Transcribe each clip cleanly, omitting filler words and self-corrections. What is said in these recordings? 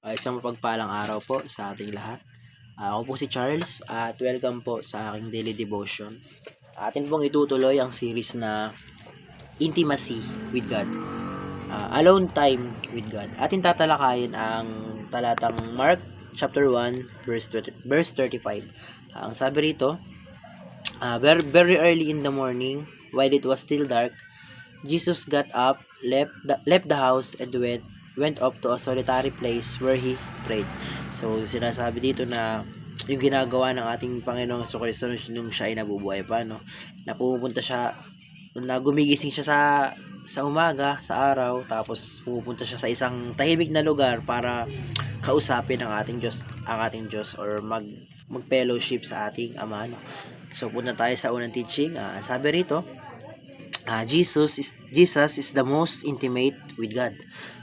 Isang mapagpalang araw po sa ating lahat. Ako po si Charles at welcome po sa aking daily devotion. Atin pong itutuloy ang series na Intimacy with God. Alone time with God. Atin tatalakayin ang talatang Mark chapter 1 verse 35. Ang sabi rito, very early in the morning, while it was still dark, Jesus got up, left the house, and went up to a solitary place where he prayed. So, sinasabi dito na yung ginagawa ng ating Panginoong Jesucristo nung siya ay nabubuhay pa, no? Na pupunta siya, na gumigising siya sa umaga, sa araw, tapos pupunta siya sa isang tahimik na lugar para kausapin ang ating Diyos or mag-fellowship sa ating Ama, no? So, punta tayo sa unang teaching. Sabi rito, Jesus is the most intimate with God.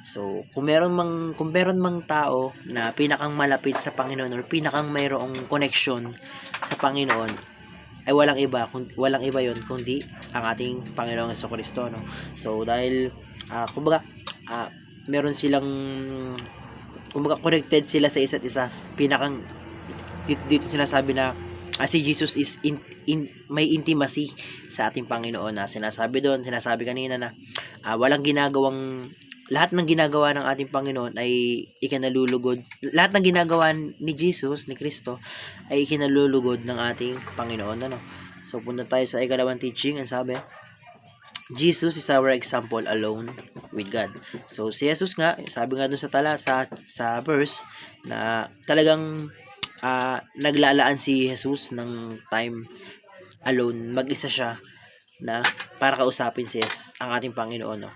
So, kung meron mang tao na pinakang malapit sa Panginoon or pinakang mayroong connection sa Panginoon, ay walang iba 'yon kundi ang ating Panginoong Jesucristo, no. So, dahil kumbaga meron silang connected sila sa isa't isa, pinakang dito sinasabi na si Jesus is may intimacy sa ating Panginoon na sinasabi kanina na lahat ng ginagawa ng ating Panginoon ay ikinalulugod. Lahat ng ginagawa ni Jesus, ni Kristo, ay ikinalulugod ng ating Panginoon. Ano? So, punta tayo sa ikalawang teaching. Ang sabi, Jesus is our example alone with God. So, si Jesus nga, sabi nga dun sa verse, na talagang naglalaan si Jesus ng time alone, mag-isa siya na para kausapin ang ating Panginoon, no?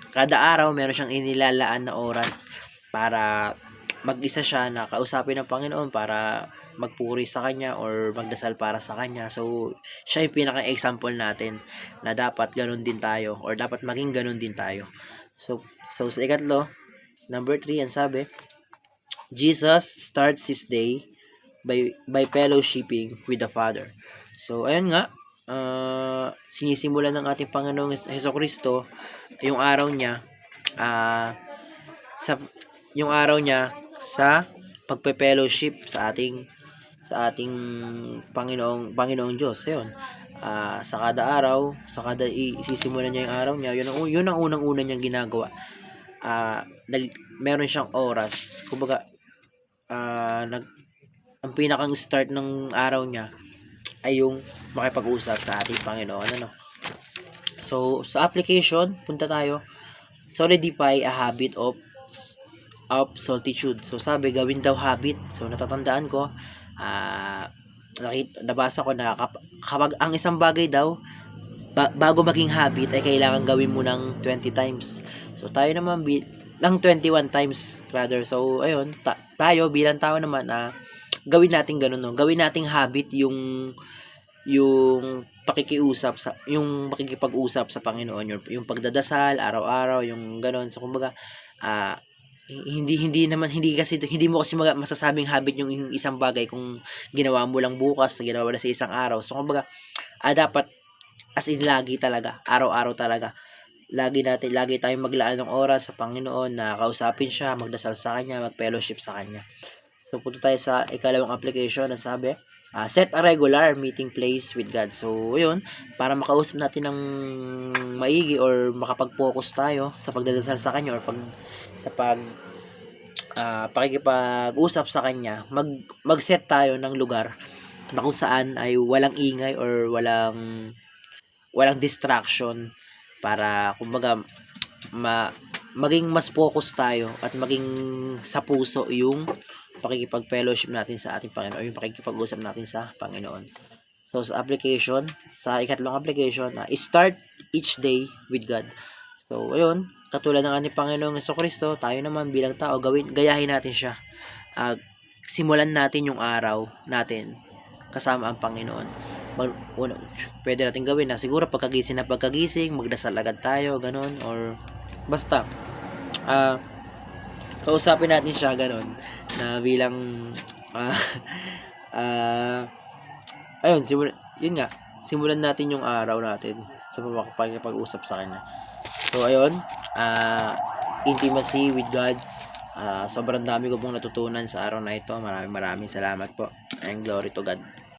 Kada araw meron siyang inilalaan na oras para mag-isa siya na kausapin ng Panginoon, para magpuri sa Kanya or magdasal para sa Kanya. So, siya yung pinaka-example natin na dapat ganun din tayo or dapat maging ganun din tayo. So sa ikatlo, number 3, ang sabi, Jesus starts his day by fellowshipping with the Father. So, ayun nga, sinisimulan ng ating Panginoong Jesucristo yung araw niya sa pagpe-fellowship sa ating Panginoong Diyos. Ayun. Sa kada araw, isisimulan niya yung araw niya. Yun ang unang-una niyang ginagawa. Meron siyang oras. Kumbaga, ang pinakang start ng araw niya ay yung makipag-usap sa ating Panginoon, ano. So, sa application, punta tayo. Solidify a habit of solitude. So, sabi, gawin daw habit. So, natatandaan ko, nabasa ko na kapag ang isang bagay daw, bago maging habit, ay kailangan gawin mo ng 20 times. So, tayo naman ng 21 times rather. So, ayun, tayo bilang tao naman, gawin natin ganun, no? Gawin nating habit yung makikipag-usap sa Panginoon, yung pagdadasal araw-araw, yung ganun. So, kumbaga, hindi mo kasi masasabing habit yung isang bagay kung ginawa mo lang bukas, ginawa na sa isang araw. So, kumbaga, dapat as in lagi talaga, araw-araw talaga. Lagi tayong maglaan ng oras sa Panginoon na kausapin siya, magdasal sa Kanya, mag-fellowship sa Kanya. So, punta tayo sa ikalawang application. Ang sabi, set a regular meeting place with God. So, yun, para makausap natin ng maigi or makapag-focus tayo sa pagdadasal sa Kanya or pakikipag-usap sa Kanya, mag-set tayo ng lugar na kung saan ay walang ingay or walang distraction, para kumbaga maging mas focus tayo at maging sa puso yung pakikipag-fellowship natin sa ating Panginoon, yung pakikipag-usap natin sa Panginoon. So, sa ikatlong application, start each day with God. So, ayun, katulad ng ating Panginoong Jesucristo, tayo naman bilang tao, gayahin natin siya. Simulan natin yung araw natin kasama ang Panginoon. Pwede natin gawin na siguro pagkagising, magdasal agad tayo, ganun, or basta kausapin natin siya, ganun, na bilang ayun, simulan natin yung araw natin sa pagkipag-usap sa Kanya. So, ayun, intimacy with God. Sobrang dami ko pong natutunan sa araw na ito. Maraming salamat po. And glory to God.